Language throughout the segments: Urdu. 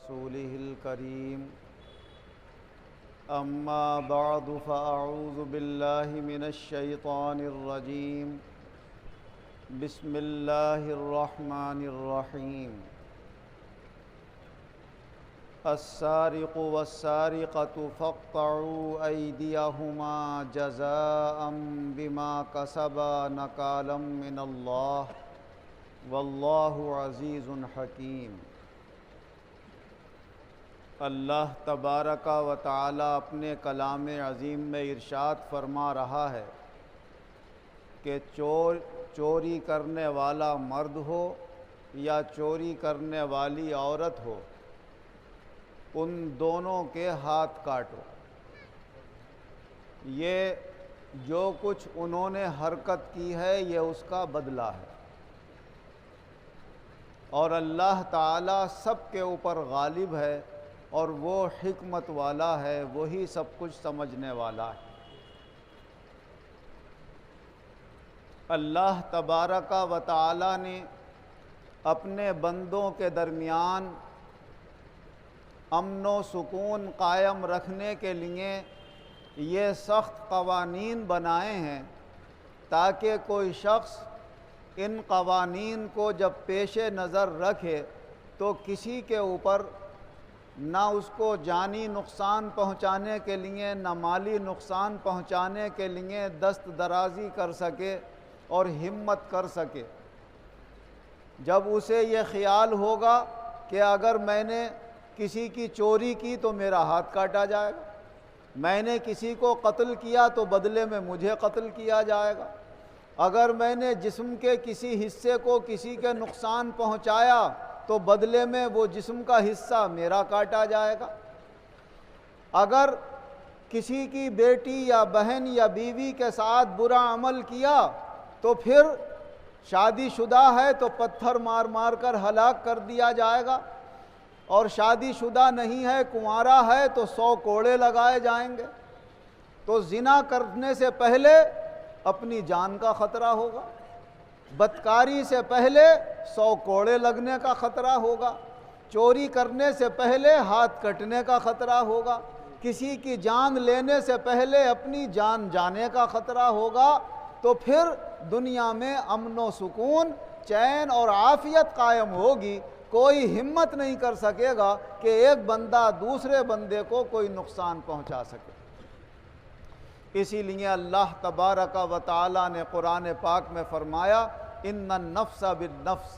رسوله الكريم أما بعد فأعوذ بالله من الشيطان الرجيم بسم الله الرحمن الرحيم السارق والسارقة فاقطعوا أيديهما جزاء بما كسبا نكالا من الله واللہ عزیز حکیم۔ اللہ تبارک و تعالی اپنے کلام عظیم میں ارشاد فرما رہا ہے کہ چوری کرنے والا مرد ہو یا چوری کرنے والی عورت ہو، ان دونوں کے ہاتھ کاٹو۔ یہ جو کچھ انہوں نے حرکت کی ہے یہ اس کا بدلہ ہے، اور اللہ تعالیٰ سب کے اوپر غالب ہے اور وہ حکمت والا ہے، وہی سب کچھ سمجھنے والا ہے۔ اللہ تبارک و تعالیٰ نے اپنے بندوں کے درمیان امن و سکون قائم رکھنے کے لیے یہ سخت قوانین بنائے ہیں تاکہ کوئی شخص ان قوانین کو جب پیش نظر رکھے تو کسی کے اوپر نہ اس کو جانی نقصان پہنچانے کے لیے نہ مالی نقصان پہنچانے کے لیے دست درازی کر سکے اور ہمت کر سکے۔ جب اسے یہ خیال ہوگا کہ اگر میں نے کسی کی چوری کی تو میرا ہاتھ کاٹا جائے گا، میں نے کسی کو قتل کیا تو بدلے میں مجھے قتل کیا جائے گا، اگر میں نے جسم کے کسی حصے کو کسی کے نقصان پہنچایا تو بدلے میں وہ جسم کا حصہ میرا کاٹا جائے گا، اگر کسی کی بیٹی یا بہن یا بیوی کے ساتھ برا عمل کیا تو پھر شادی شدہ ہے تو پتھر مار مار کر ہلاک کر دیا جائے گا، اور شادی شدہ نہیں ہے کنوارا ہے تو 100 کوڑے لگائے جائیں گے۔ تو زنا کرنے سے پہلے اپنی جان کا خطرہ ہوگا، بدکاری سے پہلے 100 کوڑے لگنے کا خطرہ ہوگا، چوری کرنے سے پہلے ہاتھ کٹنے کا خطرہ ہوگا، کسی کی جان لینے سے پہلے اپنی جان جانے کا خطرہ ہوگا، تو پھر دنیا میں امن و سکون، چین اور عافیت قائم ہوگی۔ کوئی ہمت نہیں کر سکے گا کہ ایک بندہ دوسرے بندے کو کوئی نقصان پہنچا سکے۔ اسی لیے اللہ تبارک و تعالی نے قرآن پاک میں فرمایا ان النفس بالنفس،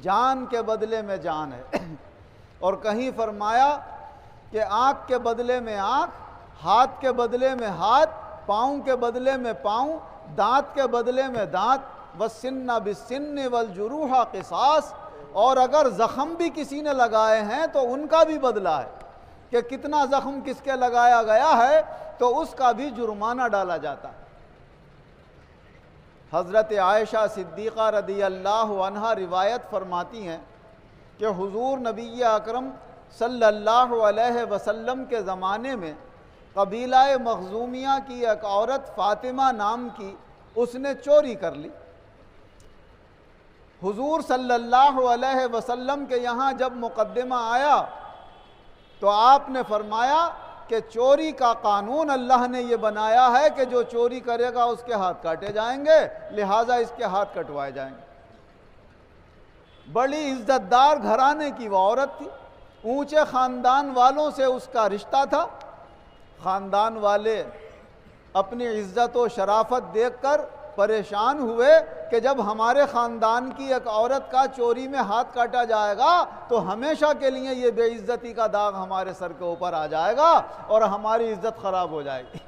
جان کے بدلے میں جان ہے، اور کہیں فرمایا کہ آنکھ کے بدلے میں آنکھ، ہاتھ کے بدلے میں ہاتھ، پاؤں کے بدلے میں پاؤں، دانت کے بدلے میں دانت، والسن بالسن والجروح قصاص، اور اگر زخم بھی کسی نے لگائے ہیں تو ان کا بھی بدلہ ہے کہ کتنا زخم کس کے لگایا گیا ہے تو اس کا بھی جرمانہ ڈالا جاتا ہے۔ حضرت عائشہ صدیقہ رضی اللہ عنہا روایت فرماتی ہیں کہ حضور نبی اکرم صلی اللہ علیہ وسلم کے زمانے میں قبیلہ مخزومیہ کی ایک عورت فاطمہ نام کی، اس نے چوری کر لی۔ حضور صلی اللہ علیہ وسلم کے یہاں جب مقدمہ آیا تو آپ نے فرمایا کہ چوری کا قانون اللہ نے یہ بنایا ہے کہ جو چوری کرے گا اس کے ہاتھ کاٹے جائیں گے، لہٰذا اس کے ہاتھ کٹوائے جائیں گے۔ بڑی عزت دار گھرانے کی وہ عورت تھی، اونچے خاندان والوں سے اس کا رشتہ تھا، خاندان والے اپنی عزت و شرافت دیکھ کر پریشان ہوئے کہ جب ہمارے خاندان کی ایک عورت کا چوری میں ہاتھ کاٹا جائے گا تو ہمیشہ کے لیے یہ بے عزتی کا داغ ہمارے سر کے اوپر آ جائے گا اور ہماری عزت خراب ہو جائے گی۔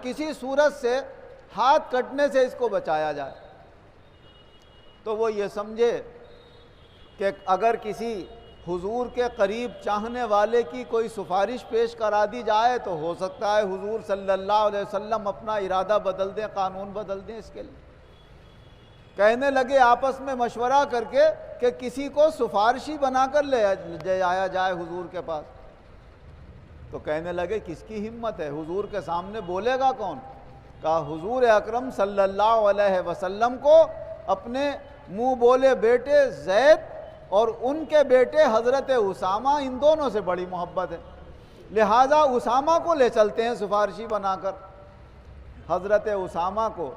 کسی صورت سے ہاتھ کٹنے سے اس کو بچایا جائے۔ تو وہ یہ سمجھے کہ اگر کسی حضور کے قریب چاہنے والے کی کوئی سفارش پیش کرا دی جائے تو ہو سکتا ہے حضور صلی اللہ علیہ وسلم اپنا ارادہ بدل دیں، قانون بدل دیں اس کے لیے۔ کہنے لگے آپس میں مشورہ کر کے کہ کسی کو سفارشی بنا کر لے آیا جائے حضور کے پاس۔ تو کہنے لگے کس کی ہمت ہے، حضور کے سامنے بولے گا کون؟ کہا حضور اکرم صلی اللہ علیہ وسلم کو اپنے منہ بولے بیٹے زید اور ان کے بیٹے حضرت اسامہ، ان دونوں سے بڑی محبت ہے، لہٰذا اسامہ کو لے چلتے ہیں سفارشی بنا کر۔ حضرت اسامہ کو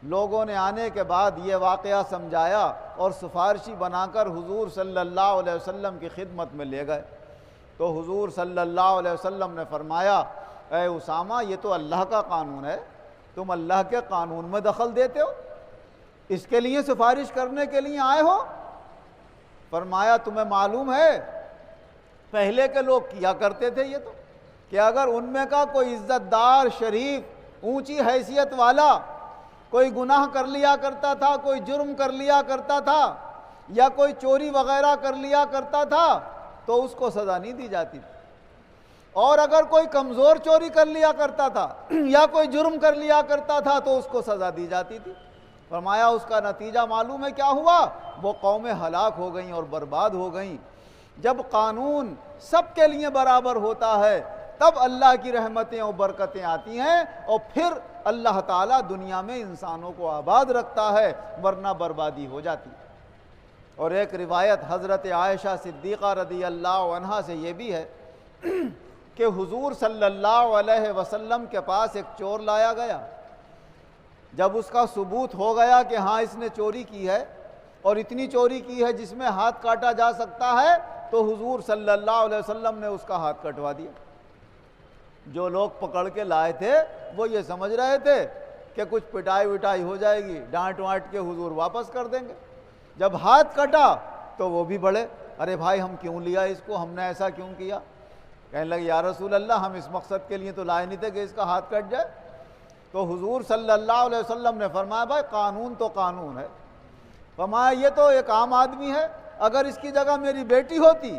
لوگوں نے آنے کے بعد یہ واقعہ سمجھایا اور سفارشی بنا کر حضور صلی اللہ علیہ وسلم کی خدمت میں لے گئے۔ تو حضور صلی اللہ علیہ وسلم نے فرمایا، اے اسامہ، یہ تو اللہ کا قانون ہے، تم اللہ کے قانون میں دخل دیتے ہو، اس کے لیے سفارش کرنے کے لیے آئے ہو؟ فرمایا تمہیں معلوم ہے پہلے کے لوگ کیا کرتے تھے یہ تو، کہ اگر ان میں کا کوئی عزت دار، شریف، اونچی حیثیت والا کوئی گناہ کر لیا کرتا تھا، کوئی جرم کر لیا کرتا تھا، یا کوئی چوری وغیرہ کر لیا کرتا تھا تو اس کو سزا نہیں دی جاتی تھی، اور اگر کوئی کمزور چوری کر لیا کرتا تھا یا کوئی جرم کر لیا کرتا تھا تو اس کو سزا دی جاتی تھی۔ فرمایا اس کا نتیجہ معلوم ہے کیا ہوا؟ وہ قومیں ہلاک ہو گئیں اور برباد ہو گئیں۔ جب قانون سب کے لیے برابر ہوتا ہے تب اللہ کی رحمتیں اور برکتیں آتی ہیں، اور پھر اللہ تعالیٰ دنیا میں انسانوں کو آباد رکھتا ہے، ورنہ بربادی ہو جاتی ہے۔ اور ایک روایت حضرت عائشہ صدیقہ رضی اللہ عنہا سے یہ بھی ہے کہ حضور صلی اللہ علیہ وسلم کے پاس ایک چور لایا گیا۔ جب اس کا ثبوت ہو گیا کہ ہاں اس نے چوری کی ہے اور اتنی چوری کی ہے جس میں ہاتھ کاٹا جا سکتا ہے، تو حضور صلی اللہ علیہ وسلم نے اس کا ہاتھ کٹوا دیا۔ جو لوگ پکڑ کے لائے تھے وہ یہ سمجھ رہے تھے کہ کچھ پٹائی وٹائی ہو جائے گی، ڈانٹ وانٹ کے حضور واپس کر دیں گے۔ جب ہاتھ کٹا تو وہ بھی بڑے، ارے بھائی ہم کیوں لیا اس کو، ہم نے ایسا کیوں کیا؟ کہنے لگے یا رسول اللہ ہم اس مقصد کے لیے تو لائے نہیں تھے کہ اس کا ہاتھ کٹ جائے۔ تو حضور صلی اللہ علیہ وسلم نے فرمایا بھائی قانون تو قانون ہے۔ فرمایا یہ تو ایک عام آدمی ہے، اگر اس کی جگہ میری بیٹی ہوتی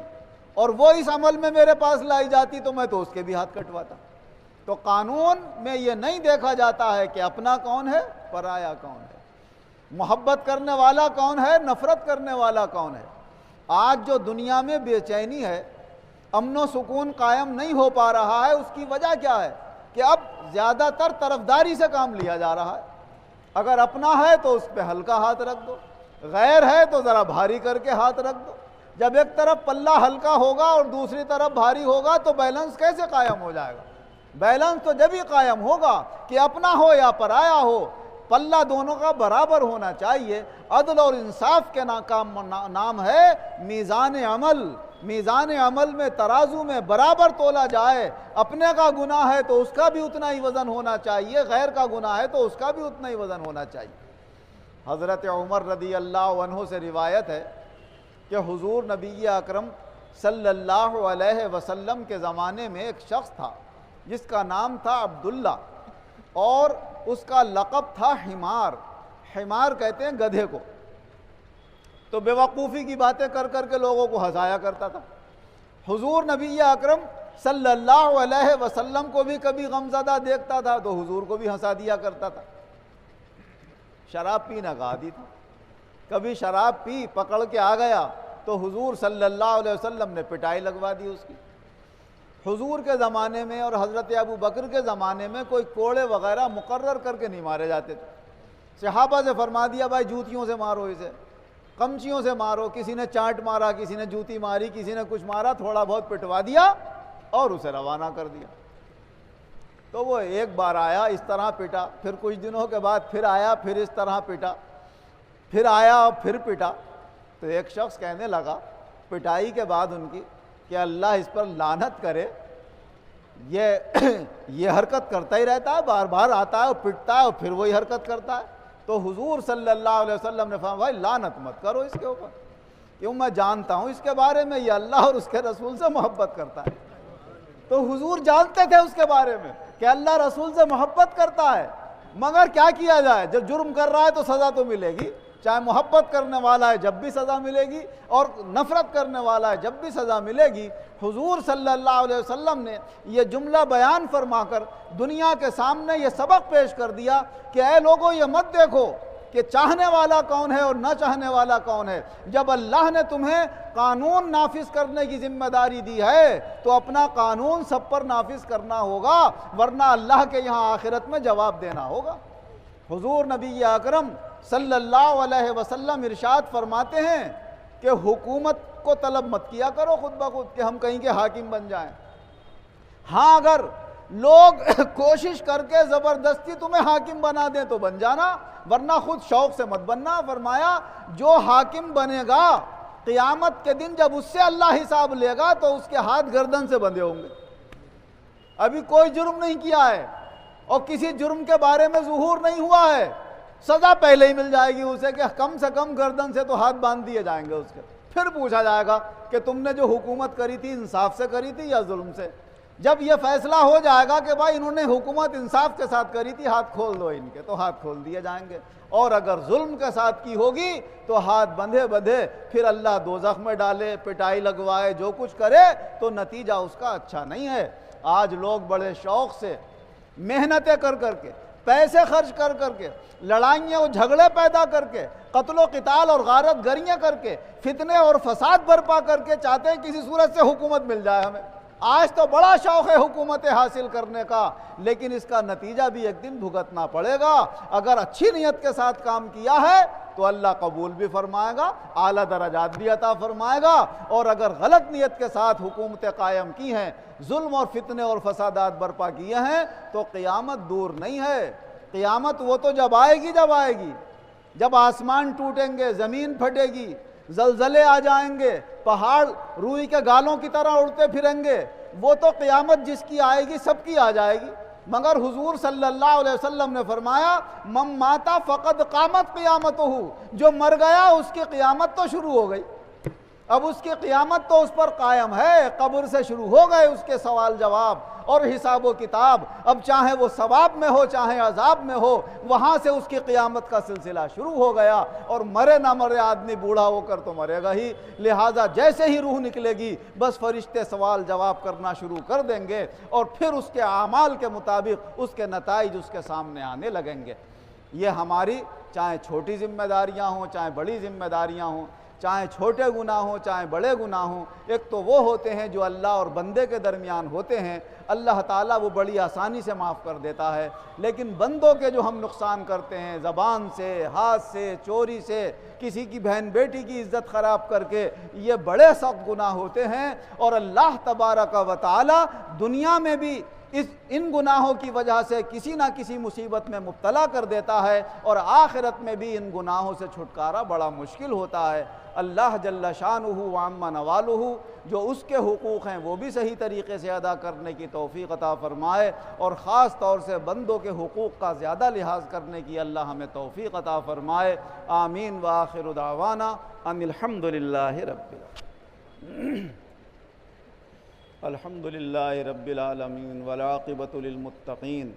اور وہ اس عمل میں میرے پاس لائی جاتی تو میں تو اس کے بھی ہاتھ کٹواتا۔ تو قانون میں یہ نہیں دیکھا جاتا ہے کہ اپنا کون ہے، پرایا کون ہے، محبت کرنے والا کون ہے، نفرت کرنے والا کون ہے۔ آج جو دنیا میں بے چینی ہے، امن و سکون قائم نہیں ہو پا رہا ہے، اس کی وجہ کیا ہے کہ اب زیادہ تر طرفداری سے کام لیا جا رہا ہے۔ اگر اپنا ہے تو اس پہ ہلکا ہاتھ رکھ دو، غیر ہے تو ذرا بھاری کر کے ہاتھ رکھ دو۔ جب ایک طرف پلہ ہلکا ہوگا اور دوسری طرف بھاری ہوگا تو بیلنس کیسے قائم ہو جائے گا؟ بیلنس تو جب ہی قائم ہوگا کہ اپنا ہو یا پرایا ہو، پلہ دونوں کا برابر ہونا چاہیے۔ عدل اور انصاف کے نام ہے میزان عمل۔ میزان عمل میں ترازو میں برابر تولا جائے، اپنے کا گناہ ہے تو اس کا بھی اتنا ہی وزن ہونا چاہیے، غیر کا گناہ ہے تو اس کا بھی اتنا ہی وزن ہونا چاہیے۔ حضرت عمر رضی اللہ عنہ سے روایت ہے کہ حضور نبی اکرم صلی اللہ علیہ وسلم کے زمانے میں ایک شخص تھا جس کا نام تھا عبداللہ، اور اس کا لقب تھا حمار۔ حمار کہتے ہیں گدھے کو۔ تو بے وقوفی کی باتیں کر کر کے لوگوں کو ہنسایا کرتا تھا۔ حضور نبی اکرم صلی اللہ علیہ وسلم کو بھی کبھی غمزدہ دیکھتا تھا تو حضور کو بھی ہنسا دیا کرتا تھا۔ شراب پینا کا عادی تھا، کبھی شراب پی پکڑ کے آ گیا تو حضور صلی اللہ علیہ وسلم نے پٹائی لگوا دی اس کی۔ حضور کے زمانے میں اور حضرت ابو بکر کے زمانے میں کوئی کوڑے وغیرہ مقرر کر کے نہیں مارے جاتے تھے۔ صحابہ سے فرما دیا بھائی جوتیوں سے مارو اسے، قمچیوں سے مارو، کسی نے چانٹ مارا، کسی نے جوتی ماری، کسی نے کچھ مارا، تھوڑا بہت پٹوا دیا اور اسے روانہ کر دیا۔ تو وہ ایک بار آیا اس طرح پٹا، پھر کچھ دنوں کے بعد پھر آیا، پھر اس طرح پٹا، پھر آیا اور پھر پٹا۔ تو ایک شخص کہنے لگا پٹائی کے بعد ان کی کہ اللہ اس پر لعنت کرے، یہ حرکت کرتا ہی رہتا ہے، بار بار آتا ہے اور پٹتا ہے اور پھر وہی حرکت کرتا ہے۔ تو حضور صلی اللہ علیہ وسلم نے فرمایا بھائی لعنت مت کرو اس کے اوپر، کیوں میں جانتا ہوں اس کے بارے میں یہ اللہ اور اس کے رسول سے محبت کرتا ہے۔ تو حضور جانتے تھے اس کے بارے میں کہ اللہ رسول سے محبت کرتا ہے، مگر کیا کیا جائے، جب جرم کر رہا ہے تو سزا تو ملے گی، چاہے محبت کرنے والا ہے جب بھی سزا ملے گی اور نفرت کرنے والا ہے جب بھی سزا ملے گی۔ حضور صلی اللہ علیہ وسلم نے یہ جملہ بیان فرما کر دنیا کے سامنے یہ سبق پیش کر دیا کہ اے لوگوں یہ مت دیکھو کہ چاہنے والا کون ہے اور نہ چاہنے والا کون ہے۔ جب اللہ نے تمہیں قانون نافذ کرنے کی ذمہ داری دی ہے تو اپنا قانون سب پر نافذ کرنا ہوگا، ورنہ اللہ کے یہاں آخرت میں جواب دینا ہوگا۔ حضور نبی اکرم صلی اللہ علیہ وسلم ارشاد فرماتے ہیں کہ حکومت کو طلب مت کیا کرو خود بخود کہ ہم کہیں کے حاکم بن جائیں۔ ہاں اگر لوگ کوشش کر کے زبردستی تمہیں حاکم بنا دیں تو بن جانا، ورنہ خود شوق سے مت بننا۔ فرمایا جو حاکم بنے گا قیامت کے دن جب اس سے اللہ حساب لے گا تو اس کے ہاتھ گردن سے بندھے ہوں گے۔ ابھی کوئی جرم نہیں کیا ہے اور کسی جرم کے بارے میں ظہور نہیں ہوا ہے، سزا پہلے ہی مل جائے گی اسے کہ کم سے کم گردن سے تو ہاتھ باندھ دیے جائیں گے اس کے۔ پھر پوچھا جائے گا کہ تم نے جو حکومت کری تھی انصاف سے کری تھی یا ظلم سے؟ جب یہ فیصلہ ہو جائے گا کہ بھائی انہوں نے حکومت انصاف کے ساتھ کری تھی، ہاتھ کھول دو ان کے، تو ہاتھ کھول دیے جائیں گے، اور اگر ظلم کے ساتھ کی ہوگی تو ہاتھ بندھے بندھے پھر اللہ دوزخ میں ڈالے، پٹائی لگوائے، جو کچھ کرے تو نتیجہ اس کا اچھا نہیں ہے۔ آج لوگ بڑے شوق سے محنتیں کر کر کے، پیسے خرچ کر کر کے، لڑائیاں اور جھگڑے پیدا کر کے، قتل و قتال اور غارت گریاں کر کے، فتنے اور فساد برپا کر کے چاہتے ہیں کسی صورت سے حکومت مل جائے ہمیں۔ آج تو بڑا شوق ہے حکومتیں حاصل کرنے کا، لیکن اس کا نتیجہ بھی ایک دن بھگتنا پڑے گا۔ اگر اچھی نیت کے ساتھ کام کیا ہے تو اللہ قبول بھی فرمائے گا، اعلیٰ درجات بھی عطا فرمائے گا، اور اگر غلط نیت کے ساتھ حکومتیں قائم کی ہیں، ظلم اور فتنے اور فسادات برپا کیے ہیں، تو قیامت دور نہیں ہے۔ قیامت وہ تو جب آئے گی جب آسمان ٹوٹیں گے، زمین پھٹے گی، زلزلے آ جائیں گے، پہاڑ روئی کے گالوں کی طرح اڑتے پھریں گے، وہ تو قیامت جس کی آئے گی سب کی آ جائے گی۔ مگر حضور صلی اللہ علیہ وسلم نے فرمایا من مات فقد قامت قیامتہ، جو مر گیا اس کی قیامت تو شروع ہو گئی۔ اب اس کی قیامت تو اس پر قائم ہے، قبر سے شروع ہو گئے اس کے سوال جواب اور حساب و کتاب۔ اب چاہے وہ ثواب میں ہو چاہے عذاب میں ہو، وہاں سے اس کی قیامت کا سلسلہ شروع ہو گیا، اور مرے نہ مرے آدمی بوڑھا ہو کر تو مرے گا ہی، لہٰذا جیسے ہی روح نکلے گی بس فرشتے سوال جواب کرنا شروع کر دیں گے، اور پھر اس کے اعمال کے مطابق اس کے نتائج اس کے سامنے آنے لگیں گے۔ یہ ہماری چاہے چھوٹی ذمہ داریاں ہوں چاہے بڑی ذمہ داریاں ہوں، چاہے چھوٹے گناہ ہوں چاہے بڑے گناہ ہوں، ایک تو وہ ہوتے ہیں جو اللہ اور بندے کے درمیان ہوتے ہیں، اللہ تعالیٰ وہ بڑی آسانی سے معاف کر دیتا ہے، لیکن بندوں کے جو ہم نقصان کرتے ہیں زبان سے، ہاتھ سے، چوری سے، کسی کی بہن بیٹی کی عزت خراب کر کے، یہ بڑے سخت گناہ ہوتے ہیں، اور اللہ تبارک و تعالیٰ دنیا میں بھی ان گناہوں کی وجہ سے کسی نہ کسی مصیبت میں مبتلا کر دیتا ہے، اور آخرت میں بھی ان گناہوں سے چھٹکارا بڑا مشکل ہوتا ہے۔ اللہ جل شانہ وعم نوالہ جو اس کے حقوق ہیں وہ بھی صحیح طریقے سے ادا کرنے کی توفیق عطا فرمائے، اور خاص طور سے بندوں کے حقوق کا زیادہ لحاظ کرنے کی اللہ ہمیں توفیق عطا فرمائے۔ آمین وآخر دعوانا ان الحمد للہ رب العالمین۔ الحمد للہ رب العالمین والعاقبۃ للمتقین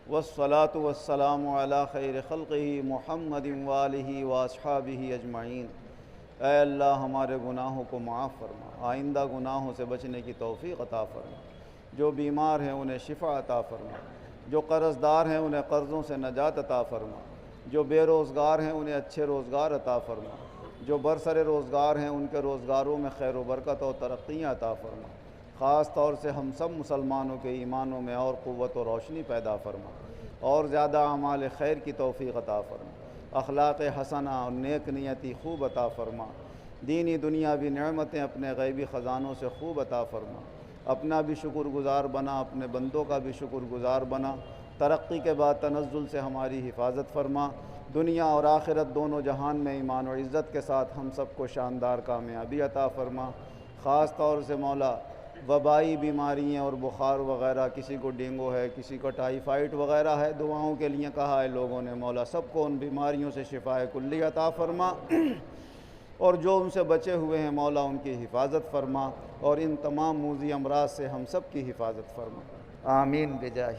والصلاة والسلام علی خیر خلقہ محمد وآلہ واصحابہ اجمعین۔ اے اللہ ہمارے گناہوں کو معاف فرما، آئندہ گناہوں سے بچنے کی توفیق عطا فرما، جو بیمار ہیں انہیں شفا عطا فرما، جو قرض دار ہیں انہیں قرضوں سے نجات عطا فرما، جو بے روزگار ہیں انہیں اچھے روزگار عطا فرما، جو برسر روزگار ہیں ان کے روزگاروں میں خیر و برکت اور ترقیاں عطا فرما، خاص طور سے ہم سب مسلمانوں کے ایمانوں میں اور قوت و روشنی پیدا فرما، اور زیادہ اعمال خیر کی توفیق عطا فرما، اخلاق حسنہ اور نیک نیتی خوب عطا فرما، دینی دنیاوی نعمتیں اپنے غیبی خزانوں سے خوب عطا فرما، اپنا بھی شکر گزار بنا، اپنے بندوں کا بھی شکر گزار بنا، ترقی کے بعد تنزل سے ہماری حفاظت فرما، دنیا اور آخرت دونوں جہان میں ایمان و عزت کے ساتھ ہم سب کو شاندار کامیابی عطا فرما۔ خاص طور سے مولا وبائی بیماریاں اور بخار وغیرہ، کسی کو ڈینگو ہے کسی کو ٹائیفائڈ وغیرہ ہے، دعاؤں کے لیے کہا ہے لوگوں نے، مولا سب کو ان بیماریوں سے شفائے کلی عطا فرما، اور جو ان سے بچے ہوئے ہیں مولا ان کی حفاظت فرما، اور ان تمام موذی امراض سے ہم سب کی حفاظت فرما۔ آمین بجاہ